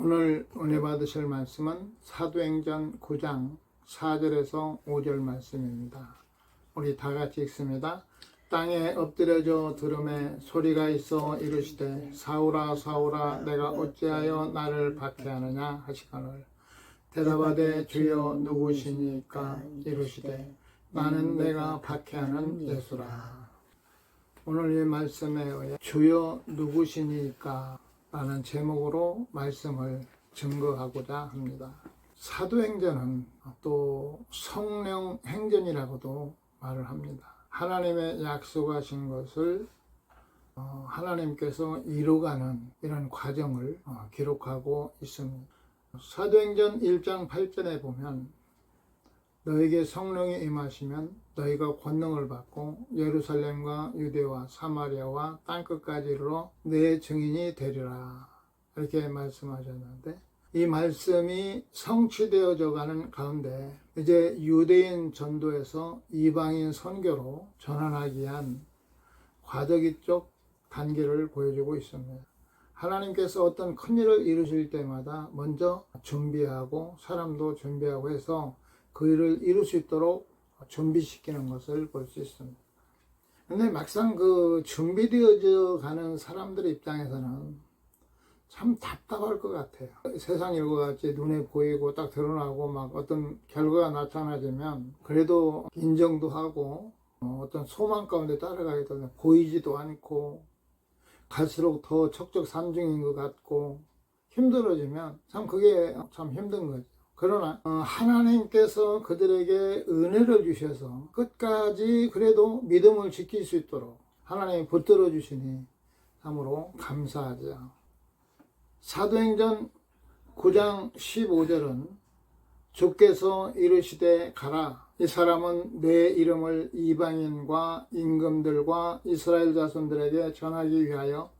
오늘 은혜 받으실 말씀은 사도행전 9장 4절에서 5절 말씀입니다. 우리 다 같이 읽습니다. 땅에 엎드려져 들음에 소리가 있어 이르시되 사울아 사울아 내가 어찌하여 나를 박해하느냐 하시거늘 대답하되 주여 누구시니까 이르시되 나는 내가 박해하는 예수라. 오늘 이 말씀에 의해 주여 누구시니까 라는 제목으로 말씀을 증거하고자 합니다. 사도행전은 또 성령 행전이라고도 말을 합니다. 하나님의 약속하신 것을 하나님께서 이루가는 이런 과정을 기록하고 있습니다. 사도행전 1장 8절에 보면 너에게 성령이 임하시면 너희가 권능을 받고 예루살렘과 유대와 사마리아와 땅끝까지 이르러 내 증인이 되리라 이렇게 말씀하셨는데, 이 말씀이 성취되어져 가는 가운데 이제 유대인 전도에서 이방인 선교로 전환하기 위한 과도기적 단계를 보여주고 있습니다. 하나님께서 어떤 큰 일을 이루실 때마다 먼저 준비하고 사람도 준비하고 해서 그 일을 이룰 수 있도록 준비시키는 것을 볼 수 있습니다. 근데 막상 그 준비되어져 가는 사람들의 입장에서는 참 답답할 것 같아요. 세상 일과 같이 눈에 보이고 딱 드러나고 막 어떤 결과가 나타나지면 그래도 인정도 하고 어떤 소망 가운데 따라가게 되면 보이지도 않고 갈수록 더 척척산중인 것 같고 힘들어지면 참 그게 참 힘든 거죠. 그러나 하나님께서 그들에게 은혜를 주셔서 끝까지 그래도 믿음을 지킬 수 있도록 하나님이 붙들어 주시니 참으로 감사하죠. 사도행전 9장 15절은 주께서 이르시되 가라. 이 사람은 내 이름을 이방인과 임금들과 이스라엘 자손들에게 전하기 위하여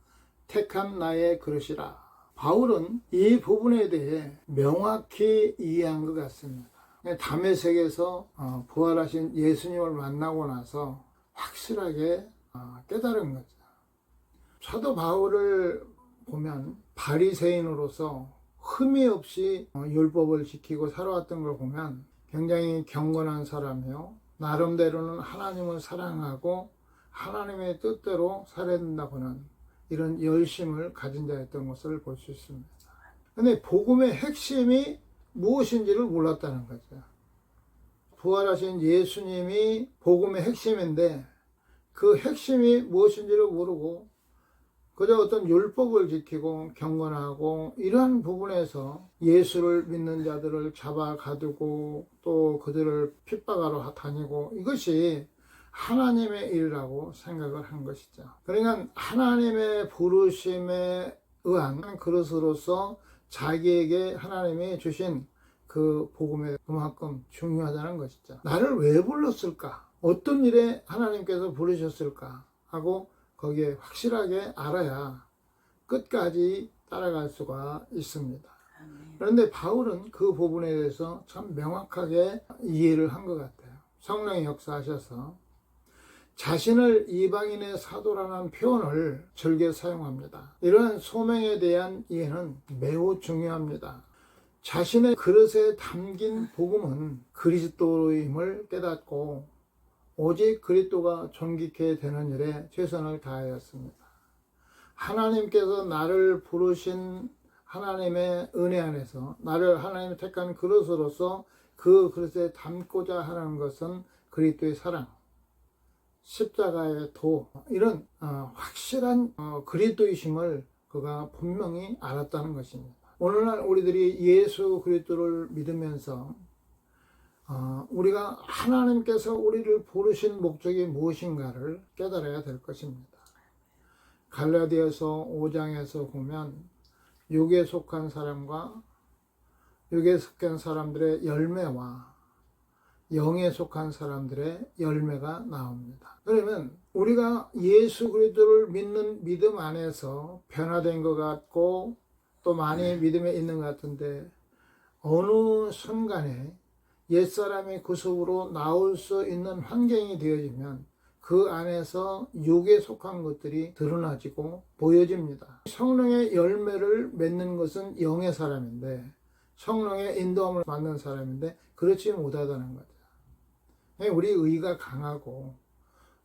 택한 나의 그릇이라. 바울은 이 부분에 대해 명확히 이해한 것 같습니다. 다메섹에서 부활하신 예수님을 만나고 나서 확실하게 깨달은 거죠. 사도 바울을 보면 바리새인으로서 흠이 없이 율법을 지키고 살아왔던 걸 보면 굉장히 경건한 사람이요, 나름대로는 하나님을 사랑하고 하나님의 뜻대로 살아야 된다고는 이런 열심을 가진 자였던 것을 볼 수 있습니다. 근데 복음의 핵심이 무엇인지를 몰랐다는 거죠. 부활하신 예수님이 복음의 핵심인데 그 핵심이 무엇인지를 모르고 그저 어떤 율법을 지키고 경건하고 이러한 부분에서 예수를 믿는 자들을 잡아 가두고 또 그들을 핍박하러 다니고, 이것이 하나님의 일이라고 생각을 한 것이죠. 그러니까 하나님의 부르심에 의한 그릇으로서 자기에게 하나님이 주신 그 복음이 그만큼 중요하다는 것이죠. 나를 왜 불렀을까? 어떤 일에 하나님께서 부르셨을까? 하고 거기에 확실하게 알아야 끝까지 따라갈 수가 있습니다. 그런데 바울은 그 부분에 대해서 참 명확하게 이해를 한 것 같아요. 성령이 역사하셔서 자신을 이방인의 사도라는 표현을 즐겨 사용합니다. 이러한 소명에 대한 이해는 매우 중요합니다. 자신의 그릇에 담긴 복음은 그리스도임을 깨닫고 오직 그리스도가 존귀케 되는 일에 최선을 다하였습니다. 하나님께서 나를 부르신 하나님의 은혜 안에서 나를 하나님이 택한 그릇으로서 그 그릇에 담고자 하는 것은 그리스도의 사랑, 십자가의 도, 이런 확실한 그리스도이심을 그가 분명히 알았다는 것입니다. 오늘날 우리들이 예수 그리스도를 믿으면서 우리가 하나님께서 우리를 부르신 목적이 무엇인가를 깨달아야 될 것입니다. 갈라디아서 5장에서 보면 육에 속한 사람과 육에 속한 사람들의 열매와 영에 속한 사람들의 열매가 나옵니다. 그러면 우리가 예수 그리스도를 믿는 믿음 안에서 변화된 것 같고 또 많이 믿음에 있는 것 같은데 어느 순간에 옛사람의 구속으로 나올 수 있는 환경이 되어지면 그 안에서 육에 속한 것들이 드러나지고 보여집니다. 성령의 열매를 맺는 것은 영의 사람인데, 성령의 인도함을 받는 사람인데 그렇지 못하다는 거죠. 우리 의가 강하고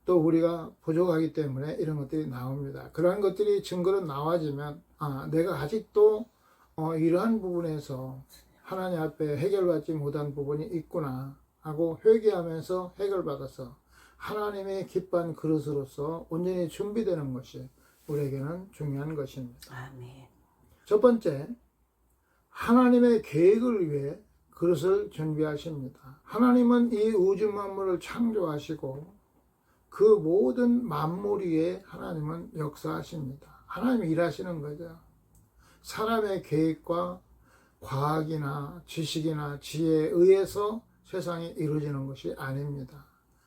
또 우리가 부족하기 때문에 이런 것들이 나옵니다. 그러한 것들이 증거로 나와지면 내가 아직도 이러한 부분에서 하나님 앞에 해결받지 못한 부분이 있구나 하고 회개하면서 해결받아서 하나님의 기뻐한 그릇으로서 온전히 준비되는 것이 우리에게는 중요한 것입니다. 아멘. 첫 번째, 하나님의 계획을 위해 그릇을 준비하십니다. 하나님은 이 우주 만물을 창조하시고 그 모든 만물 위에 하나님은 역사하십니다. 하나님이 일하시는 거죠. 사람의 계획과 과학이나 지식이나 지혜에 의해서 세상이 이루어지는 것이 아닙니다.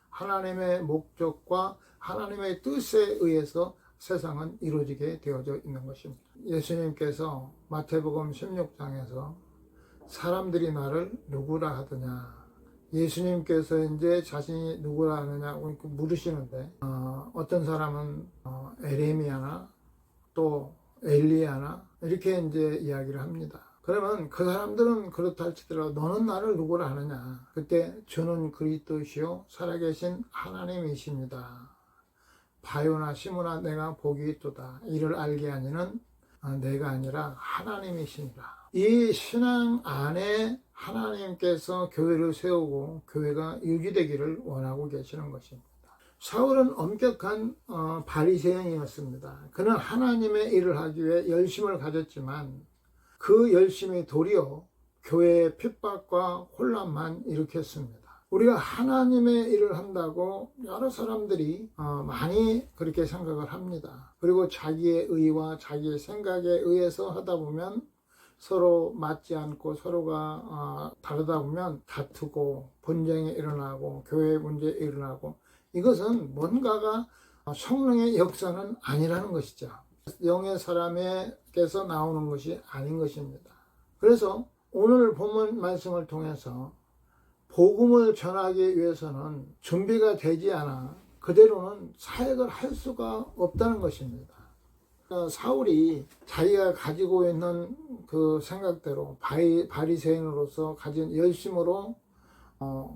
하나님의 목적과 하나님의 뜻에 의해서 세상은 이루어지게 되어져 있는 것입니다. 예수님께서 마태복음 16장에서 사람들이 나를 누구라 하더냐, 예수님께서 이제 자신이 누구라 하느냐고 물으시는데 어떤 사람은 에레미야나 또 엘리야나 이렇게 이제 이야기를 합니다. 그러면 그 사람들은 그렇다 할지라도 너는 나를 누구라 하느냐, 그때 주는 그리스도시요 살아계신 하나님이십니다. 바요나 시모나 내가 복이 있도다. 이를 알게 하니는 내가 아니라 하나님이시니라. 이 신앙 안에 하나님께서 교회를 세우고 교회가 유지되기를 원하고 계시는 것입니다. 사울은 엄격한 바리새인이었습니다. 그는 하나님의 일을 하기 위해 열심을 가졌지만 그 열심이 도리어 교회의 핍박과 혼란만 일으켰습니다. 우리가 하나님의 일을 한다고 여러 사람들이 많이 그렇게 생각을 합니다. 그리고 자기의 의와 자기의 생각에 의해서 하다 보면 서로 맞지 않고 서로가 다르다 보면 다투고 분쟁이 일어나고 교회 문제 일어나고, 이것은 뭔가가 성령의 역사는 아니라는 것이죠. 영의 사람에게서 나오는 것이 아닌 것입니다. 그래서 오늘 본문 말씀을 통해서 복음을 전하기 위해서는 준비가 되지 않아 그대로는 사역을 할 수가 없다는 것입니다. 사울이 자기가 가지고 있는 그 생각대로 바리새인으로서 가진 열심으로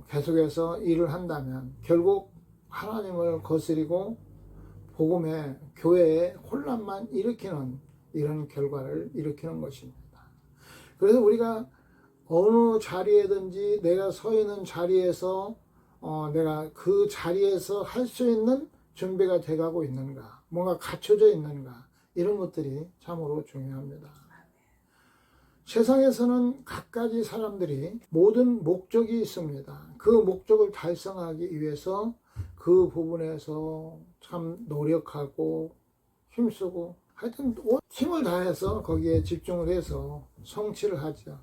계속해서 일을 한다면 결국 하나님을 거스리고 복음의 교회에 혼란만 일으키는 이런 결과를 일으키는 것입니다. 그래서 우리가 어느 자리에든지 내가 서 있는 자리에서 내가 그 자리에서 할 수 있는 준비가 돼가고 있는가, 뭔가 갖춰져 있는가, 이런 것들이 참으로 중요합니다. 세상에서는 갖가지 사람들이 모든 목적이 있습니다. 그 목적을 달성하기 위해서 그 부분에서 참 노력하고 힘쓰고 하여튼 힘을 다해서 거기에 집중을 해서 성취를 하죠.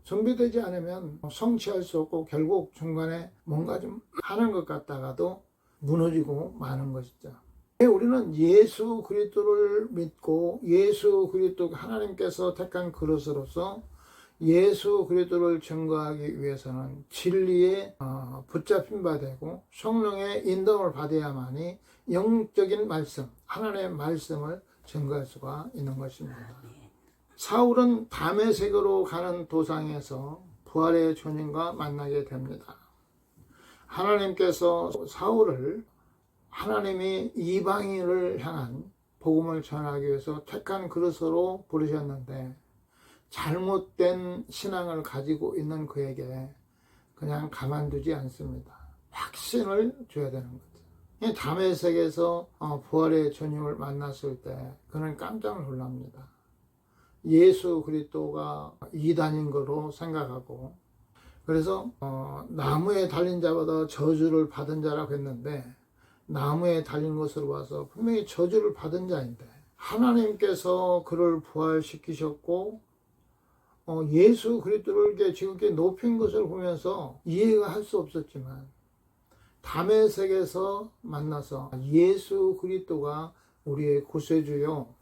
준비되지 않으면 성취할 수 없고 결국 중간에 뭔가 좀 하는 것 같다가도 무너지고 마는 것이죠. 우리는 예수 그리스도를 믿고 예수 그리스도 하나님께서 택한 그릇으로서 예수 그리스도를 증거하기 위해서는 진리에 붙잡힌 바 되고 성령의 인도를 받아야만이 영적인 말씀, 하나님의 말씀을 증거할 수가 있는 것입니다. 사울은 다메섹으로 가는 도상에서 부활의 주님과 만나게 됩니다. 하나님께서 사울을 하나님이 이방인을 향한 복음을 전하기 위해서 택한 그릇으로 부르셨는데 잘못된 신앙을 가지고 있는 그에게 그냥 가만두지 않습니다. 확신을 줘야 되는 거죠. 다메섹에서 부활의 주님을 만났을 때 그는 깜짝 놀랍니다. 예수 그리스도가 이단인 거로 생각하고, 그래서 나무에 달린 자보다 저주를 받은 자라고 했는데 나무에 달린 것으로 봐서 분명히 저주를 받은 자인데 하나님께서 그를 부활시키셨고 예수 그리스도를 지극히 높인 것을 보면서 이해가 할 수 없었지만 다메섹에서 만나서 예수 그리스도가 우리의 구세주요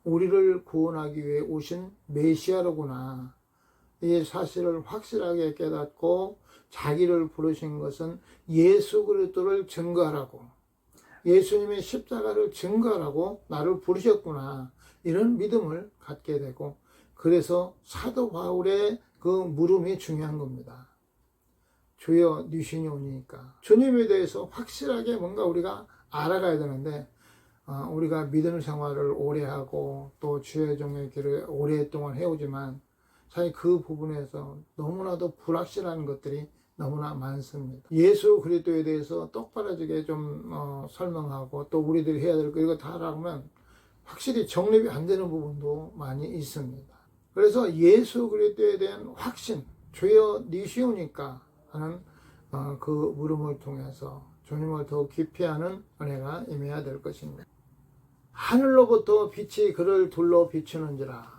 우리를 구원하기 위해 오신 메시아로구나, 이 사실을 확실하게 깨닫고 자기를 부르신 것은 예수 그리스도를 증거하라고, 예수님이 십자가를 증거하라고 나를 부르셨구나, 이런 믿음을 갖게 되고, 그래서 사도 바울의 그 물음이 중요한 겁니다. 주여 니신이 오니까. 주님에 대해서 확실하게 뭔가 우리가 알아가야 되는데, 우리가 믿음 생활을 오래 하고 또 주의 종의 길을 오랫동안 해오지만 사실 그 부분에서 너무나도 불확실한 것들이 너무나 많습니다. 예수 그리스도에 대해서 똑바로지게 좀 설명하고 또 우리들이 해야 될 거 이거 다 하라면 확실히 정립이 안 되는 부분도 많이 있습니다. 그래서 예수 그리스도에 대한 확신, 주여 니시오니까 하는 그 물음을 통해서 주님을 더 깊이 하는 은혜가 임해야 될 것입니다. 하늘로부터 빛이 그를 둘러 비추는지라.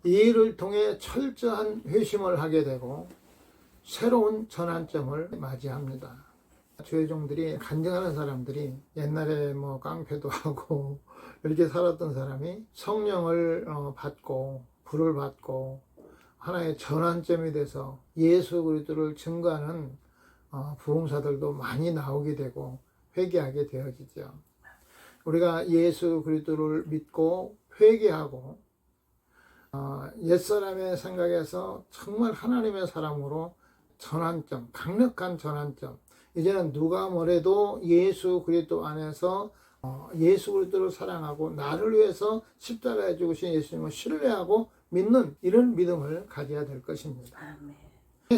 이 일을 통해 철저한 회심을 하게 되고 새로운 전환점을 맞이합니다. 주의 종들이 간증하는 사람들이 옛날에 뭐 깡패도 하고 이렇게 살았던 사람이 성령을 받고 불을 받고 하나의 전환점이 돼서 예수 그리스도를 증거하는 부흥사들도 많이 나오게 되고 회개하게 되어지죠. 우리가 예수 그리스도를 믿고 회개하고 옛사람의 생각에서 정말 하나님의 사람으로 전환점, 강력한 전환점. 이제는 누가 뭐래도 예수 그리스도 안에서 예수 그리스도를 사랑하고 나를 위해서 십자가에 죽으신 예수님을 신뢰하고 믿는 이런 믿음을 가져야 될 것입니다. 아멘.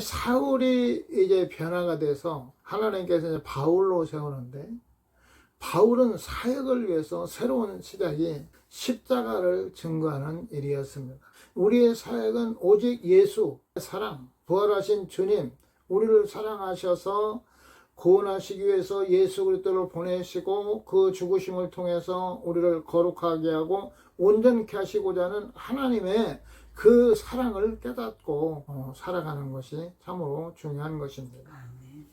사울이 이제 변화가 돼서 하나님께서 이제 바울로 세우는데, 바울은 사역을 위해서 새로운 시작이 십자가를 증거하는 일이었습니다. 우리의 사역은 오직 예수, 사랑, 부활하신 주님, 우리를 사랑하셔서 구원하시기 위해서 예수 그리스도를 보내시고 그 죽으심을 통해서 우리를 거룩하게 하고 온전케 하시고자 하는 하나님의 그 사랑을 깨닫고 살아가는 것이 참으로 중요한 것입니다.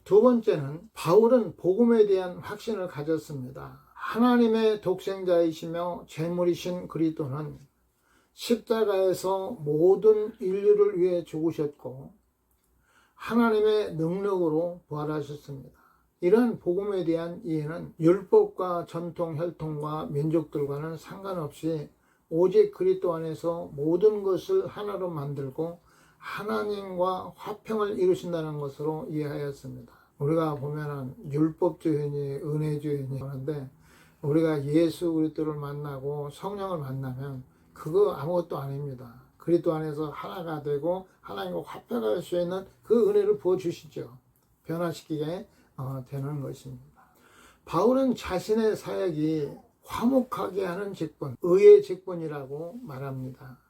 두 번째는 바울은 복음에 대한 확신을 가졌습니다. 하나님의 독생자이시며 제물이신 그리스도는 십자가에서 모든 인류를 위해 죽으셨고 하나님의 능력으로 부활하셨습니다. 이러한 복음에 대한 이해는 율법과 전통, 혈통과 민족들과는 상관없이 오직 그리스도 안에서 모든 것을 하나로 만들고 하나님과 화평을 이루신다는 것으로 이해하였습니다. 우리가 보면은 율법주의니 은혜주의니 하는데, 우리가 예수 그리스도를 만나고 성령을 만나면 그거 아무것도 아닙니다. 그리스도 안에서 하나가 되고 하나님과 화평할 수 있는 그 은혜를 부어주시죠. 변화시키게 되는 것입니다. 바울은 자신의 사역이 화목하게 하는 직분, 의의 직분이라고 말합니다.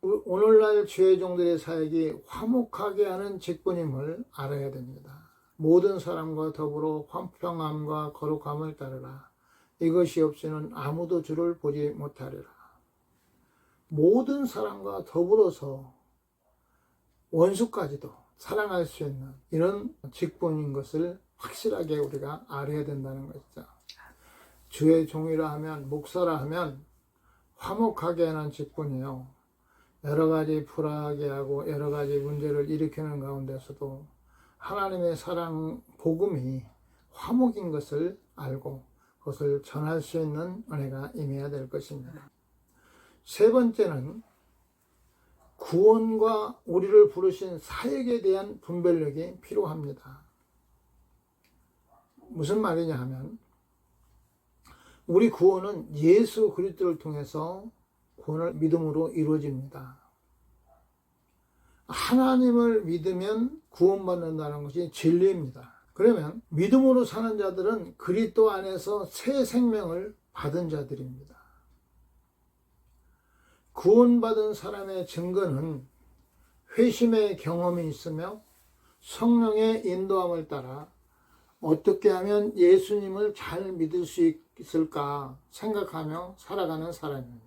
오늘날 주의 종들의 사역이 화목하게 하는 직분임을 알아야 됩니다. 모든 사람과 더불어 화평함과 거룩함을 따르라. 이것이 없이는 아무도 주를 보지 못하리라. 모든 사람과 더불어서 원수까지도 사랑할 수 있는 이런 직분인 것을 확실하게 우리가 알아야 된다는 것이죠. 주의 종이라 하면, 목사라 하면 화목하게 하는 직분이요, 여러 가지 불화하게 하고 여러 가지 문제를 일으키는 가운데서도 하나님의 사랑 복음이 화목인 것을 알고 그것을 전할 수 있는 은혜가 임해야 될 것입니다. 세 번째는 구원과 우리를 부르신 사역에 대한 분별력이 필요합니다. 무슨 말이냐 하면, 우리 구원은 예수 그리스도를 통해서 구원을 믿음으로 이루어집니다. 하나님을 믿으면 구원받는다는 것이 진리입니다. 그러면 믿음으로 사는 자들은 그리스도 안에서 새 생명을 받은 자들입니다. 구원받은 사람의 증거는 회심의 경험이 있으며 성령의 인도함을 따라 어떻게 하면 예수님을 잘 믿을 수 있을까 생각하며 살아가는 사람입니다.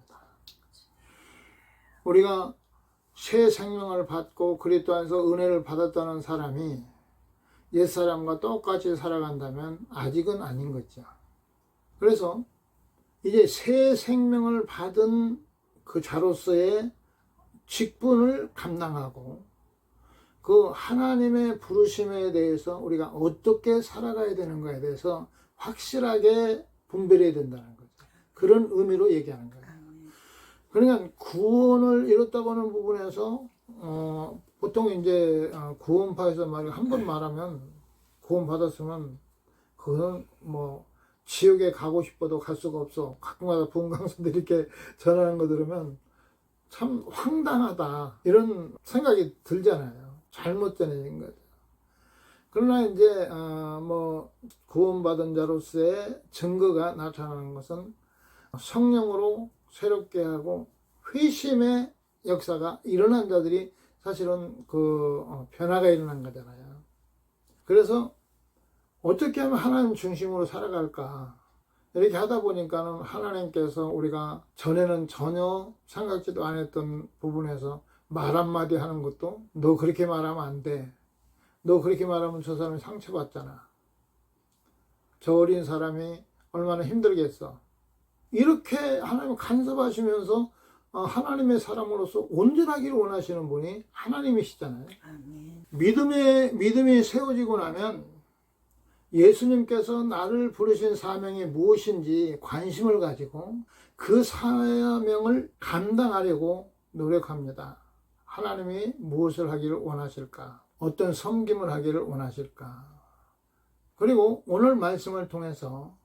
우리가 새 생명을 받고 그리스도 안에서 은혜를 받았다는 사람이 옛사람과 똑같이 살아간다면 아직은 아닌 거죠. 그래서 이제 새 생명을 받은 그 자로서의 직분을 감당하고 그 하나님의 부르심에 대해서 우리가 어떻게 살아가야 되는가에 대해서 확실하게 분별해야 된다는 거죠. 그런 의미로 얘기하는 거예요. 그러니까 구원을 이뤘다고 하는 부분에서 보통 이제 구원파에서 말을 한 번 말하면 구원 받았으면 그건 뭐 지옥에 가고 싶어도 갈 수가 없어. 가끔가다 부흥 강사들이 이렇게 전하는 거 들으면 참 황당하다 이런 생각이 들잖아요. 잘못 전해진 거죠. 그러나 이제 뭐 구원받은 자로서의 증거가 나타나는 것은 성령으로 새롭게 하고 회심의 역사가 일어난 자들이 사실은 그 변화가 일어난 거잖아요. 그래서 어떻게 하면 하나님 중심으로 살아갈까 이렇게 하다 보니까는 하나님께서 우리가 전에는 전혀 생각지도 않았던 부분에서 말 한마디 하는 것도 너 그렇게 말하면 안 돼. 너 그렇게 말하면 저 사람이 상처받잖아. 저 어린 사람이 얼마나 힘들겠어. 이렇게 하나님 간섭하시면서 하나님의 사람으로서 온전하기를 원하시는 분이 하나님이시잖아요. 아멘. 믿음이 세워지고 나면 예수님께서 나를 부르신 사명이 무엇인지 관심을 가지고 그 사명을 감당하려고 노력합니다. 하나님이 무엇을 하기를 원하실까? 어떤 섬김을 하기를 원하실까? 그리고 오늘 말씀을 통해서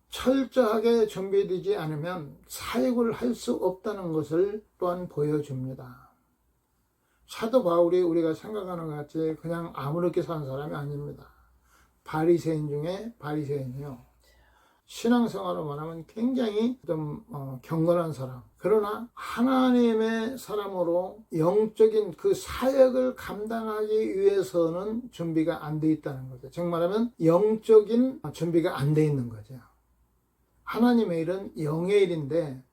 철저하게 준비되지 않으면 사역을 할 수 없다는 것을 또한 보여줍니다. 사도 바울이 우리가 생각하는 것 같이 그냥 아무렇게 사는 사람이 아닙니다. 바리새인 중에 바리새인이요. 신앙생활로 말하면 굉장히 좀 경건한 사람. 그러나 하나님의 사람으로 영적인 그 사역을 감당하기 위해서는 준비가 안 돼 있다는 거죠. 즉 말하면 영적인 준비가 안 돼 있는 거죠. 하나님의 일은 영의 일인데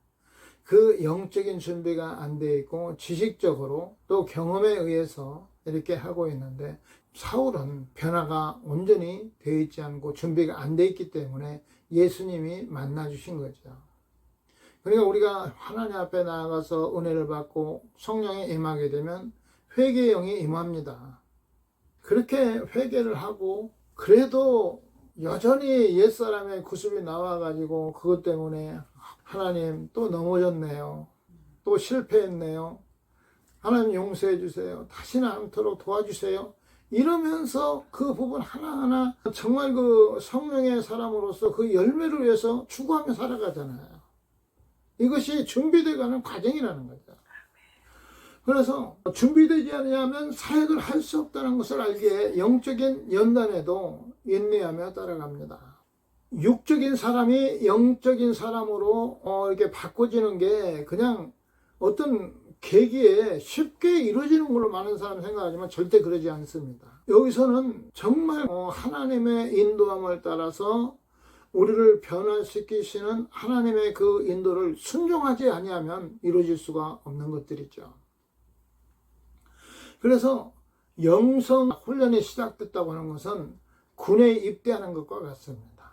그 영적인 준비가 안 돼 있고 지식적으로 또 경험에 의해서 이렇게 하고 있는데 사울은 변화가 온전히 되어 있지 않고 준비가 안 돼 있기 때문에 예수님이 만나 주신 거죠. 그러니까 우리가 하나님 앞에 나아가서 은혜를 받고 성령에 임하게 되면 회개의 영이 임합니다. 그렇게 회개를 하고 그래도 여전히 옛사람의 구습이 나와가지고 그것 때문에 하나님 또 넘어졌네요. 또 실패했네요. 하나님 용서해 주세요. 다시는 않도록 도와주세요. 이러면서 그 부분 하나하나 정말 그 성령의 사람으로서 그 열매를 위해서 추구하며 살아가잖아요. 이것이 준비되어가는 과정이라는 거죠. 그래서 준비되지 않으면 사역을 할 수 없다는 것을 알기에 영적인 연단에도 인내하며 따라갑니다. 육적인 사람이 영적인 사람으로 이렇게 바꿔지는 게 그냥 어떤 계기에 쉽게 이루어지는 걸로 많은 사람이 생각하지만 절대 그러지 않습니다. 여기서는 정말 하나님의 인도함을 따라서 우리를 변화시키시는 하나님의 그 인도를 순종하지 아니하면 이루어질 수가 없는 것들이죠. 그래서 영성 훈련이 시작됐다고 하는 것은 군에 입대하는 것과 같습니다.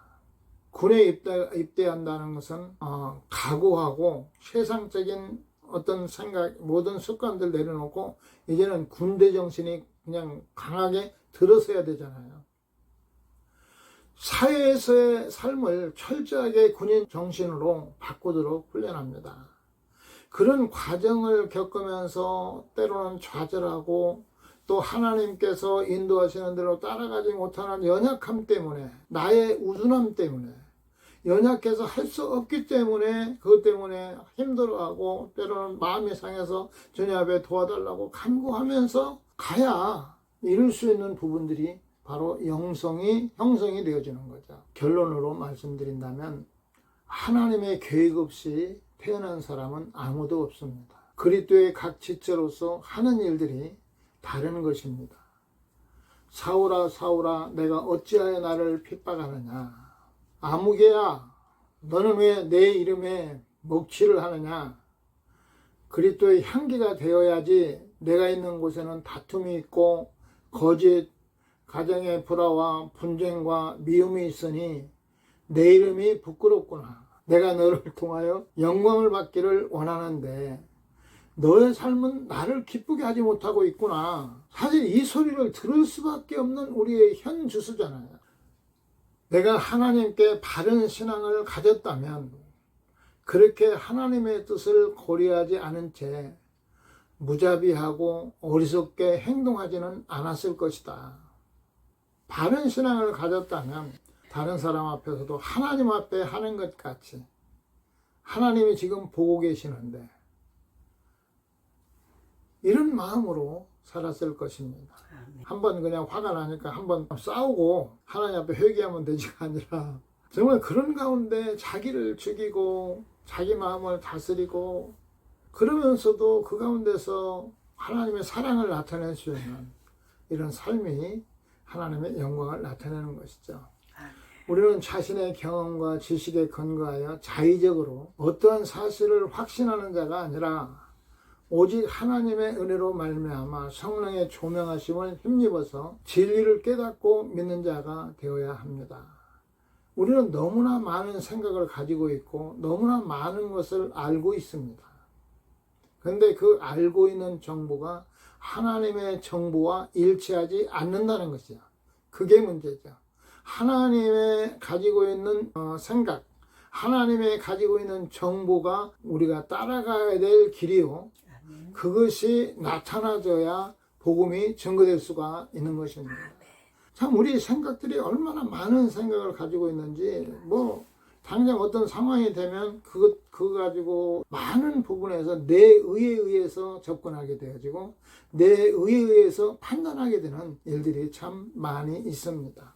군에 입대한다는 것은 각오하고 세상적인 어떤 생각, 모든 습관들 내려놓고 이제는 군대 정신이 그냥 강하게 들어서야 되잖아요. 사회에서의 삶을 철저하게 군인 정신으로 바꾸도록 훈련합니다. 그런 과정을 겪으면서 때로는 좌절하고 또 하나님께서 인도하시는 대로 따라가지 못하는 연약함 때문에 나의 우둔함 때문에 연약해서 할 수 없기 때문에 그것 때문에 힘들어하고 때로는 마음이 상해서 주님 앞에 도와달라고 간구하면서 가야 이룰 수 있는 부분들이 바로 형성이 되어지는 거죠. 결론으로 말씀드린다면 하나님의 계획 없이 태어난 사람은 아무도 없습니다. 그리스도의 각 지체로서 하는 일들이 다른 것입니다. 사울아 사울아 내가 어찌하여 나를 핍박하느냐. 아무개야 너는 왜 내 이름에 먹칠을 하느냐. 그리스도의 향기가 되어야지. 내가 있는 곳에는 다툼이 있고 거짓, 가정의 불화와 분쟁과 미움이 있으니 내 이름이 부끄럽구나. 내가 너를 통하여 영광을 받기를 원하는데 너의 삶은 나를 기쁘게 하지 못하고 있구나. 사실 이 소리를 들을 수밖에 없는 우리의 현 주소잖아요. 내가 하나님께 바른 신앙을 가졌다면 그렇게 하나님의 뜻을 고려하지 않은 채 무자비하고 어리석게 행동하지는 않았을 것이다. 바른 신앙을 가졌다면 다른 사람 앞에서도 하나님 앞에 하는 것 같이 하나님이 지금 보고 계시는데 이런 마음으로 살았을 것입니다. 한번 그냥 화가 나니까 한번 싸우고 하나님 앞에 회개하면 되지가 아니라 정말 그런 가운데 자기를 죽이고 자기 마음을 다스리고 그러면서도 그 가운데서 하나님의 사랑을 나타낼 수 있는 이런 삶이 하나님의 영광을 나타내는 것이죠. 우리는 자신의 경험과 지식에 근거하여 자의적으로 어떠한 사실을 확신하는 자가 아니라 오직 하나님의 은혜로 말미암아 성령의 조명하심을 힘입어서 진리를 깨닫고 믿는 자가 되어야 합니다. 우리는 너무나 많은 생각을 가지고 있고 너무나 많은 것을 알고 있습니다. 그런데 그 알고 있는 정보가 하나님의 정보와 일치하지 않는다는 것이죠. 그게 문제죠. 하나님의 가지고 있는 생각, 하나님의 가지고 있는 정보가 우리가 따라가야 될 길이요. 그것이 나타나져야 복음이 증거될 수가 있는 것입니다. 참 우리 생각들이 얼마나 많은 생각을 가지고 있는지 당장 어떤 상황이 되면 그거 가지고 많은 부분에서 내 의에 의해서 접근하게 되어지고 내 의에 의해서 판단하게 되는 일들이 참 많이 있습니다.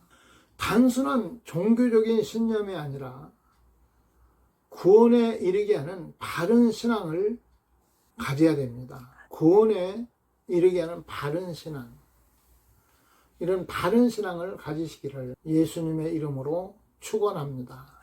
단순한 종교적인 신념이 아니라 구원에 이르게 하는 바른 신앙을 가져야 됩니다. 구원에 이르게 하는 바른 신앙, 이런 바른 신앙을 가지시기를 예수님의 이름으로 축원합니다.